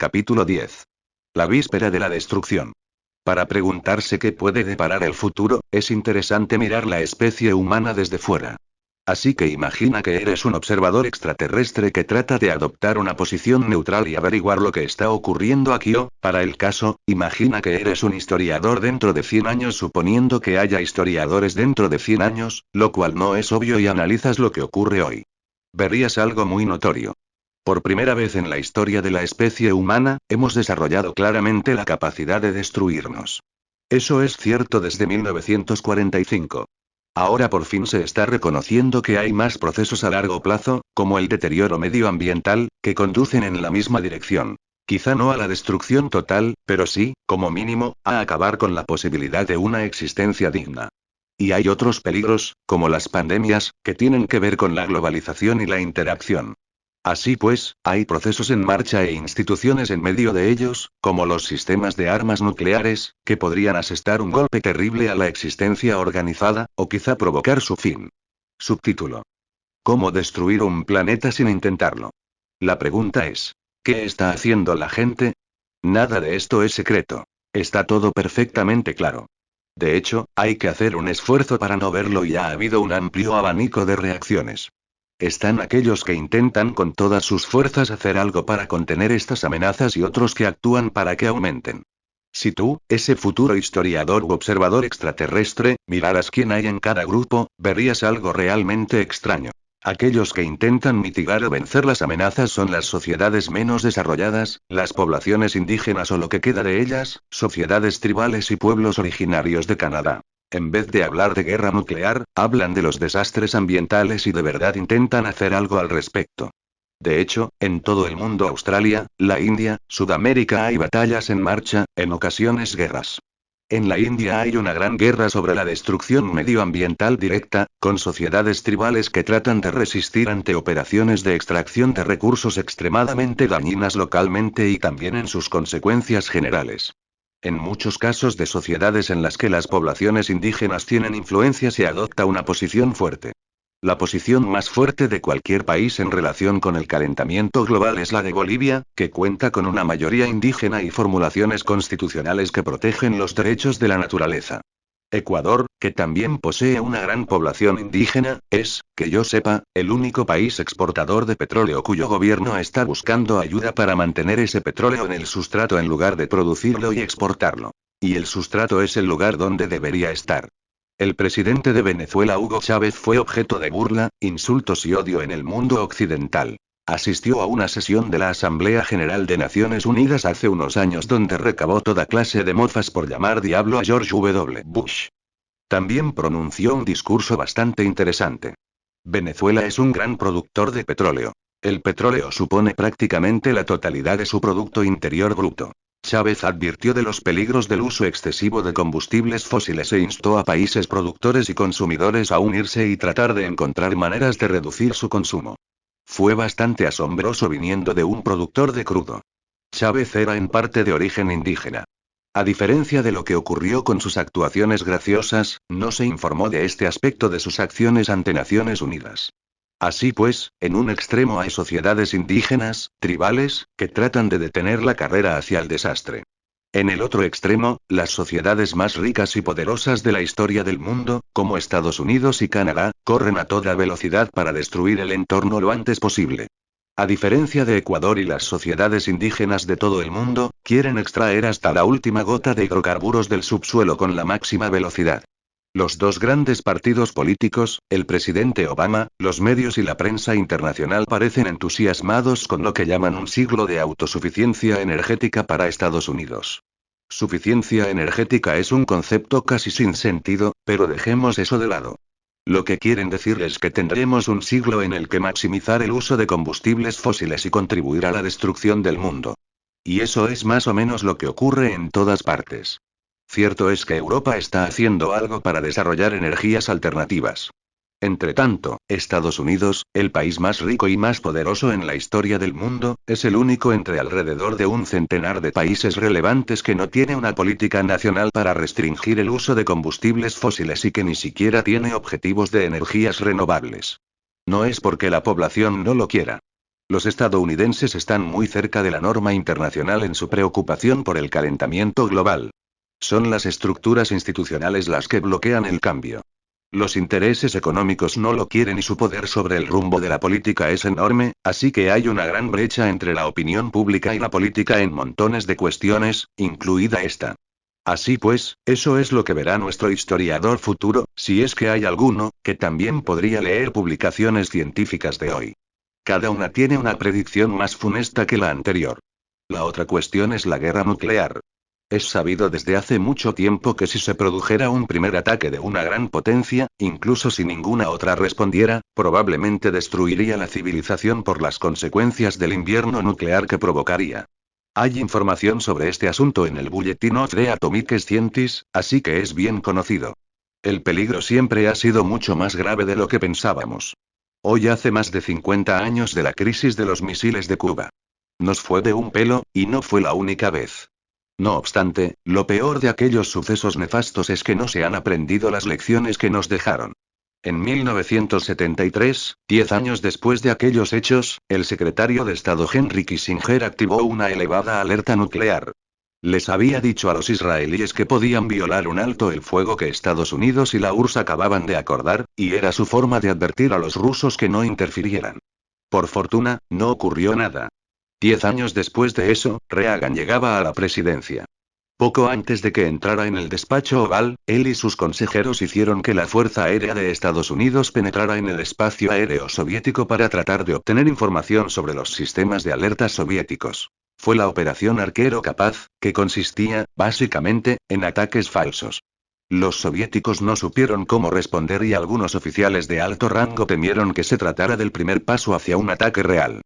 Capítulo 10. La víspera de la destrucción. Para preguntarse qué puede deparar el futuro, es interesante mirar la especie humana desde fuera. Así que imagina que eres un observador extraterrestre que trata de adoptar una posición neutral y averiguar lo que está ocurriendo aquí o, para el caso, imagina que eres un historiador dentro de 100 años suponiendo que haya historiadores dentro de 100 años, lo cual no es obvio y analizas lo que ocurre hoy. Verías algo muy notorio. Por primera vez en la historia de la especie humana, hemos desarrollado claramente la capacidad de destruirnos. Eso es cierto desde 1945. Ahora por fin se está reconociendo que hay más procesos a largo plazo, como el deterioro medioambiental, que conducen en la misma dirección. Quizá no a la destrucción total, pero sí, como mínimo, a acabar con la posibilidad de una existencia digna. Y hay otros peligros, como las pandemias, que tienen que ver con la globalización y la interacción. Así pues, hay procesos en marcha e instituciones en medio de ellos, como los sistemas de armas nucleares, que podrían asestar un golpe terrible a la existencia organizada, o quizá provocar su fin. Subtítulo. ¿Cómo destruir un planeta sin intentarlo? La pregunta es, ¿qué está haciendo la gente? Nada de esto es secreto. Está todo perfectamente claro. De hecho, hay que hacer un esfuerzo para no verlo y ha habido un amplio abanico de reacciones. Están aquellos que intentan con todas sus fuerzas hacer algo para contener estas amenazas y otros que actúan para que aumenten. Si tú, ese futuro historiador u observador extraterrestre, miraras quién hay en cada grupo, verías algo realmente extraño. Aquellos que intentan mitigar o vencer las amenazas son las sociedades menos desarrolladas, las poblaciones indígenas o lo que queda de ellas, sociedades tribales y pueblos originarios de Canadá. En vez de hablar de guerra nuclear, hablan de los desastres ambientales y de verdad intentan hacer algo al respecto. De hecho, en todo el mundo, Australia, la India, Sudamérica, hay batallas en marcha, en ocasiones guerras. En la India hay una gran guerra sobre la destrucción medioambiental directa, con sociedades tribales que tratan de resistir ante operaciones de extracción de recursos extremadamente dañinas localmente y también en sus consecuencias generales. En muchos casos de sociedades en las que las poblaciones indígenas tienen influencia se adopta una posición fuerte. La posición más fuerte de cualquier país en relación con el calentamiento global es la de Bolivia, que cuenta con una mayoría indígena y formulaciones constitucionales que protegen los derechos de la naturaleza. Ecuador, que también posee una gran población indígena, es, que yo sepa, el único país exportador de petróleo cuyo gobierno está buscando ayuda para mantener ese petróleo en el sustrato en lugar de producirlo y exportarlo. Y el sustrato es el lugar donde debería estar. El presidente de Venezuela, Hugo Chávez, fue objeto de burla, insultos y odio en el mundo occidental. Asistió a una sesión de la Asamblea General de Naciones Unidas hace unos años donde recabó toda clase de mofas por llamar diablo a George W. Bush. También pronunció un discurso bastante interesante. Venezuela es un gran productor de petróleo. El petróleo supone prácticamente la totalidad de su Producto Interior Bruto. Chávez advirtió de los peligros del uso excesivo de combustibles fósiles e instó a países productores y consumidores a unirse y tratar de encontrar maneras de reducir su consumo. Fue bastante asombroso viniendo de un productor de crudo. Chávez era en parte de origen indígena. A diferencia de lo que ocurrió con sus actuaciones graciosas, no se informó de este aspecto de sus acciones ante Naciones Unidas. Así pues, en un extremo hay sociedades indígenas, tribales, que tratan de detener la carrera hacia el desastre. En el otro extremo, las sociedades más ricas y poderosas de la historia del mundo, como Estados Unidos y Canadá, corren a toda velocidad para destruir el entorno lo antes posible. A diferencia de Ecuador y las sociedades indígenas de todo el mundo, quieren extraer hasta la última gota de hidrocarburos del subsuelo con la máxima velocidad. Los dos grandes partidos políticos, el presidente Obama, los medios y la prensa internacional parecen entusiasmados con lo que llaman un siglo de autosuficiencia energética para Estados Unidos. Suficiencia energética es un concepto casi sin sentido, pero dejemos eso de lado. Lo que quieren decir es que tendremos un siglo en el que maximizar el uso de combustibles fósiles y contribuir a la destrucción del mundo. Y eso es más o menos lo que ocurre en todas partes. Cierto es que Europa está haciendo algo para desarrollar energías alternativas. Entretanto, Estados Unidos, el país más rico y más poderoso en la historia del mundo, es el único entre alrededor de un centenar de países relevantes que no tiene una política nacional para restringir el uso de combustibles fósiles y que ni siquiera tiene objetivos de energías renovables. No es porque la población no lo quiera. Los estadounidenses están muy cerca de la norma internacional en su preocupación por el calentamiento global. Son las estructuras institucionales las que bloquean el cambio. Los intereses económicos no lo quieren y su poder sobre el rumbo de la política es enorme, así que hay una gran brecha entre la opinión pública y la política en montones de cuestiones, incluida esta. Así pues, eso es lo que verá nuestro historiador futuro, si es que hay alguno, que también podría leer publicaciones científicas de hoy. Cada una tiene una predicción más funesta que la anterior. La otra cuestión es la guerra nuclear. Es sabido desde hace mucho tiempo que si se produjera un primer ataque de una gran potencia, incluso si ninguna otra respondiera, probablemente destruiría la civilización por las consecuencias del invierno nuclear que provocaría. Hay información sobre este asunto en el Bulletin of the Atomic Scientists, así que es bien conocido. El peligro siempre ha sido mucho más grave de lo que pensábamos. Hoy hace más de 50 años de la crisis de los misiles de Cuba. Nos fue de un pelo, y no fue la única vez. No obstante, lo peor de aquellos sucesos nefastos es que no se han aprendido las lecciones que nos dejaron. En 1973, 10 años después de aquellos hechos, el secretario de Estado Henry Kissinger activó una elevada alerta nuclear. Les había dicho a los israelíes que podían violar un alto el fuego que Estados Unidos y la URSS acababan de acordar, y era su forma de advertir a los rusos que no interfirieran. Por fortuna, no ocurrió nada. 10 años después de eso, Reagan llegaba a la presidencia. Poco antes de que entrara en el despacho oval, él y sus consejeros hicieron que la Fuerza Aérea de Estados Unidos penetrara en el espacio aéreo soviético para tratar de obtener información sobre los sistemas de alerta soviéticos. Fue la Operación Arquero Capaz, que consistía, básicamente, en ataques falsos. Los soviéticos no supieron cómo responder y algunos oficiales de alto rango temieron que se tratara del primer paso hacia un ataque real.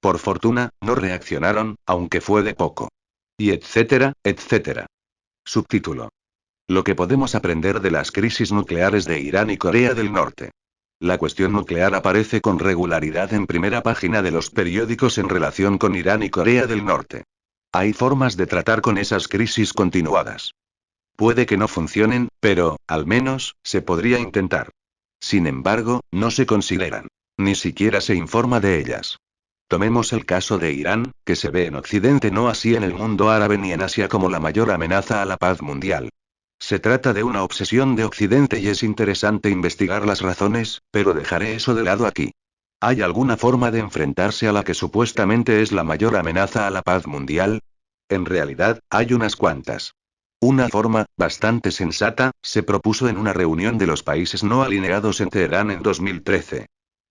Por fortuna, no reaccionaron, aunque fue de poco. Y etcétera, etcétera. Subtítulo. Lo que podemos aprender de las crisis nucleares de Irán y Corea del Norte. La cuestión nuclear aparece con regularidad en primera página de los periódicos en relación con Irán y Corea del Norte. Hay formas de tratar con esas crisis continuadas. Puede que no funcionen, pero, al menos, se podría intentar. Sin embargo, no se consideran. Ni siquiera se informa de ellas. Tomemos el caso de Irán, que se ve en Occidente no así en el mundo árabe ni en Asia como la mayor amenaza a la paz mundial. Se trata de una obsesión de Occidente y es interesante investigar las razones, pero dejaré eso de lado aquí. ¿Hay alguna forma de enfrentarse a la que supuestamente es la mayor amenaza a la paz mundial? En realidad, hay unas cuantas. Una forma, bastante sensata, se propuso en una reunión de los países no alineados en Teherán en 2013.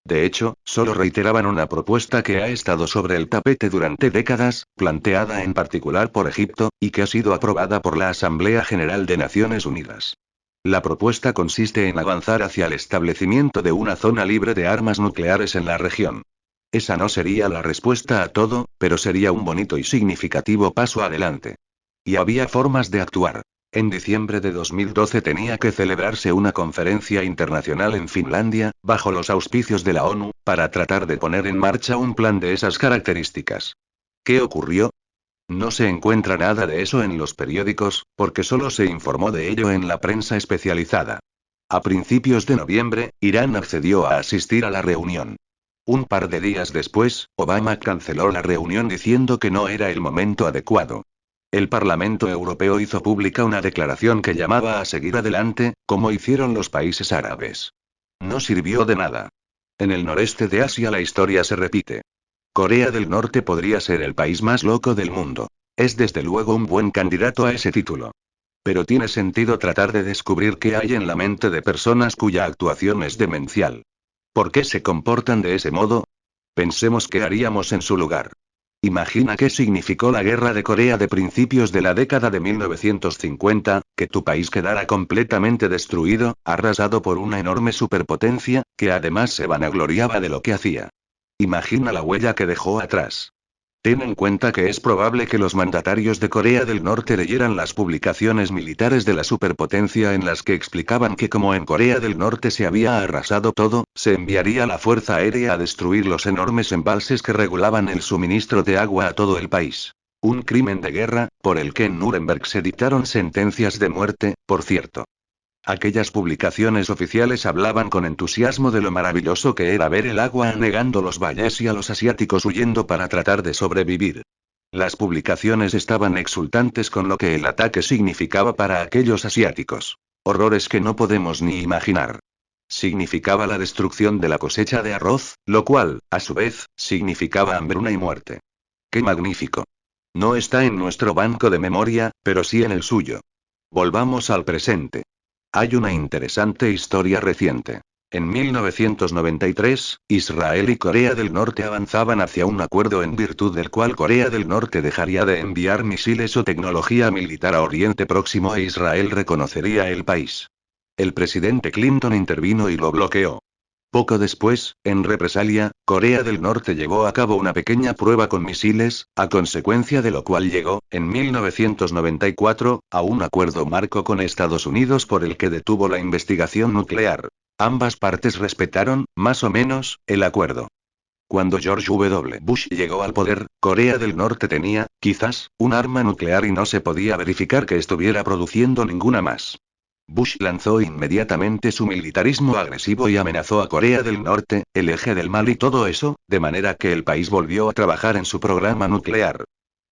De hecho, solo reiteraban una propuesta que ha estado sobre el tapete durante décadas, planteada en particular por Egipto, y que ha sido aprobada por la Asamblea General de Naciones Unidas. La propuesta consiste en avanzar hacia el establecimiento de una zona libre de armas nucleares en la región. Esa no sería la respuesta a todo, pero sería un bonito y significativo paso adelante. Y había formas de actuar. En diciembre de 2012 tenía que celebrarse una conferencia internacional en Finlandia, bajo los auspicios de la ONU, para tratar de poner en marcha un plan de esas características. ¿Qué ocurrió? No se encuentra nada de eso en los periódicos, porque solo se informó de ello en la prensa especializada. A principios de noviembre, Irán accedió a asistir a la reunión. Un par de días después, Obama canceló la reunión diciendo que no era el momento adecuado. El Parlamento Europeo hizo pública una declaración que llamaba a seguir adelante, como hicieron los países árabes. No sirvió de nada. En el noreste de Asia la historia se repite. Corea del Norte podría ser el país más loco del mundo. Es desde luego un buen candidato a ese título. Pero tiene sentido tratar de descubrir qué hay en la mente de personas cuya actuación es demencial. ¿Por qué se comportan de ese modo? Pensemos qué haríamos en su lugar. Imagina qué significó la guerra de Corea de principios de la década de 1950, que tu país quedara completamente destruido, arrasado por una enorme superpotencia, que además se vanagloriaba de lo que hacía. Imagina la huella que dejó atrás. Ten en cuenta que es probable que los mandatarios de Corea del Norte leyeran las publicaciones militares de la superpotencia en las que explicaban que como en Corea del Norte se había arrasado todo, se enviaría la Fuerza Aérea a destruir los enormes embalses que regulaban el suministro de agua a todo el país. Un crimen de guerra, por el que en Nuremberg se dictaron sentencias de muerte, por cierto. Aquellas publicaciones oficiales hablaban con entusiasmo de lo maravilloso que era ver el agua anegando los valles y a los asiáticos huyendo para tratar de sobrevivir. Las publicaciones estaban exultantes con lo que el ataque significaba para aquellos asiáticos. Horrores que no podemos ni imaginar. Significaba la destrucción de la cosecha de arroz, lo cual, a su vez, significaba hambruna y muerte. ¡Qué magnífico! No está en nuestro banco de memoria, pero sí en el suyo. Volvamos al presente. Hay una interesante historia reciente. En 1993, Israel y Corea del Norte avanzaban hacia un acuerdo en virtud del cual Corea del Norte dejaría de enviar misiles o tecnología militar a Oriente Próximo e Israel reconocería el país. El presidente Clinton intervino y lo bloqueó. Poco después, en represalia, Corea del Norte llevó a cabo una pequeña prueba con misiles, a consecuencia de lo cual llegó, en 1994, a un acuerdo marco con Estados Unidos por el que detuvo la investigación nuclear. Ambas partes respetaron, más o menos, el acuerdo. Cuando George W. Bush llegó al poder, Corea del Norte tenía, quizás, un arma nuclear y no se podía verificar que estuviera produciendo ninguna más. Bush lanzó inmediatamente su militarismo agresivo y amenazó a Corea del Norte, el eje del mal y todo eso, de manera que el país volvió a trabajar en su programa nuclear.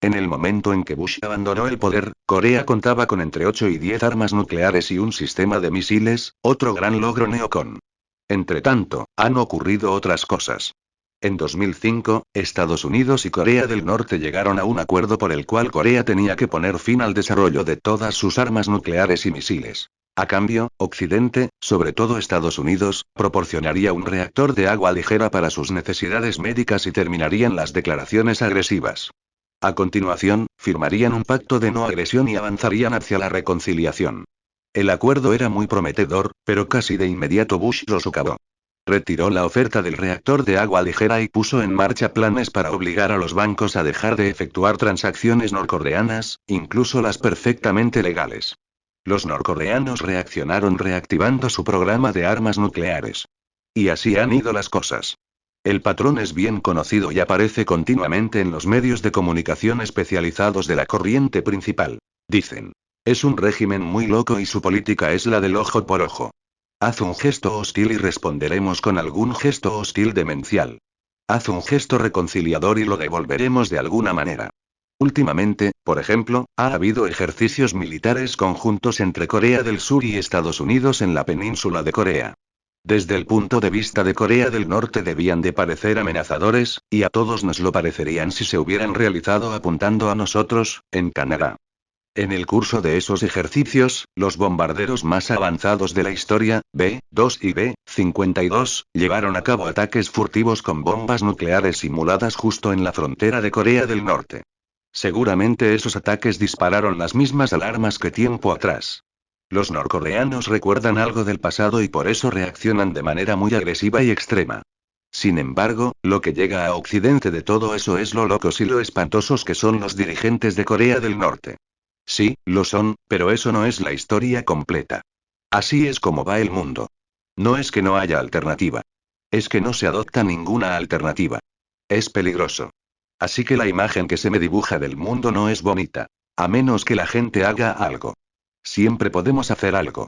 En el momento en que Bush abandonó el poder, Corea contaba con entre 8 y 10 armas nucleares y un sistema de misiles, otro gran logro neocon. Entretanto, han ocurrido otras cosas. En 2005, Estados Unidos y Corea del Norte llegaron a un acuerdo por el cual Corea tenía que poner fin al desarrollo de todas sus armas nucleares y misiles. A cambio, Occidente, sobre todo Estados Unidos, proporcionaría un reactor de agua ligera para sus necesidades médicas y terminarían las declaraciones agresivas. A continuación, firmarían un pacto de no agresión y avanzarían hacia la reconciliación. El acuerdo era muy prometedor, pero casi de inmediato Bush lo socavó. Retiró la oferta del reactor de agua ligera y puso en marcha planes para obligar a los bancos a dejar de efectuar transacciones norcoreanas, incluso las perfectamente legales. Los norcoreanos reaccionaron reactivando su programa de armas nucleares. Y así han ido las cosas. El patrón es bien conocido y aparece continuamente en los medios de comunicación especializados de la corriente principal. Dicen. Es un régimen muy loco y su política es la del ojo por ojo. Haz un gesto hostil y responderemos con algún gesto hostil demencial. Haz un gesto reconciliador y lo devolveremos de alguna manera. Últimamente, por ejemplo, ha habido ejercicios militares conjuntos entre Corea del Sur y Estados Unidos en la península de Corea. Desde el punto de vista de Corea del Norte debían de parecer amenazadores, y a todos nos lo parecerían si se hubieran realizado apuntando a nosotros, en Canadá. En el curso de esos ejercicios, los bombarderos más avanzados de la historia, B-2 y B-52, llevaron a cabo ataques furtivos con bombas nucleares simuladas justo en la frontera de Corea del Norte. Seguramente esos ataques dispararon las mismas alarmas que tiempo atrás. Los norcoreanos recuerdan algo del pasado y por eso reaccionan de manera muy agresiva y extrema. Sin embargo, lo que llega a Occidente de todo eso es lo locos y lo espantosos que son los dirigentes de Corea del Norte. Sí, lo son, pero eso no es la historia completa. Así es como va el mundo. No es que no haya alternativa. Es que no se adopta ninguna alternativa. Es peligroso. Así que la imagen que se me dibuja del mundo no es bonita. A menos que la gente haga algo. Siempre podemos hacer algo.